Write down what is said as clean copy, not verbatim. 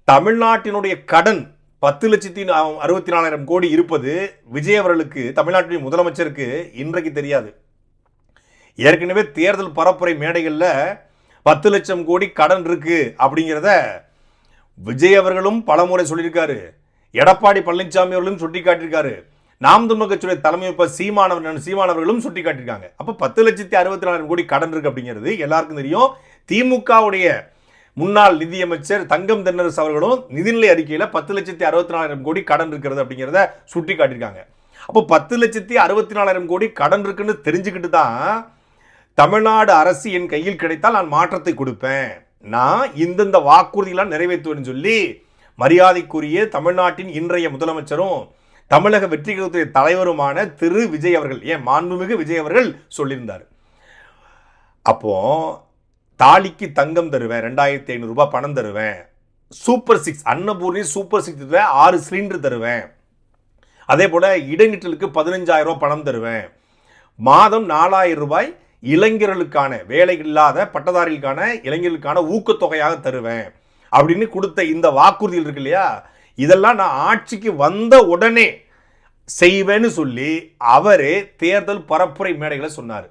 தமிழ்நாட்டினுடைய கடன் 10,64,000 கோடி இருப்பது விஜய் அவர்களுக்கு, தமிழ்நாட்டின் முதலமைச்சருக்கு இன்றைக்கு தெரியாது. ஏற்கனவே தேர்தல் பரப்புரை மேடைகளில் 10 லட்சம் கோடி கடன் இருக்கு அப்படிங்கிறத விஜய் அவர்களும் பலமுறை சொல்லியிருக்காரு. எடப்பாடி பழனிசாமி அவர்களும் சுட்டி காட்டியிருக்காரு. நாம் தமிழர் கட்சியுடைய தலைமை சீமானவர்களும் சுட்டி காட்டியிருக்காங்க. அப்போ 10,64,000 கோடி கடன் இருக்கு அப்படிங்கிறது எல்லாருக்கும் தெரியும். திமுகவுடைய முன்னாள் நிதியமைச்சர் தங்கம் தென்னரசு அவர்களும் நிதிநிலை அறிக்கையில் 10,64,000 கோடி கடன் இருக்கிறது அப்படிங்கிறத சுட்டி காட்டியிருக்காங்க. அப்போ 10,64,000 கோடி கடன் இருக்குன்னு தெரிஞ்சுக்கிட்டு தான் தமிழ்நாடு அரசு என் கையில் கிடைத்தால் நான் மாற்றத்தை கொடுப்பேன், நான் இந்தந்த வாக்குறுதிகளால் நிறைவேற்றுவேன்னு சொல்லி மரியாதைக்குரிய தமிழ்நாட்டின் இன்றைய முதலமைச்சரும் தமிழக வெற்றி கழகத்துடைய தலைவருமான திரு விஜய் அவர்கள், மாண்புமிகு விஜய் அவர்கள் சொல்லியிருந்தார். அப்போ தாலிக்கு தங்கம் தருவேன், 2,500 ரூபாய் பணம் தருவேன், சூப்பர் 6 அன்னபூர்ணி சூப்பர் 6 6 சிலிண்டர் தருவேன், அதே போல இடைநிற்றலுக்கு 15,000 ரூபாய் பணம் தருவேன், மாதம் 4,000 ரூபாய் இளைஞர்களுக்கான, வேலை இல்லாத பட்டதாரிகளுக்கான இளைஞர்களுக்கான ஊக்கத்தொகையாக தருவேன் அப்படின்னு கொடுத்த இந்த வாக்குறுதிகள் இருக்கு இல்லையா, இதெல்லாம் நான் ஆட்சிக்கு வந்த உடனே செய்வேன்னு சொல்லி அவரே தேர்தல் பரப்புரை மேடைகளை சொன்னார்.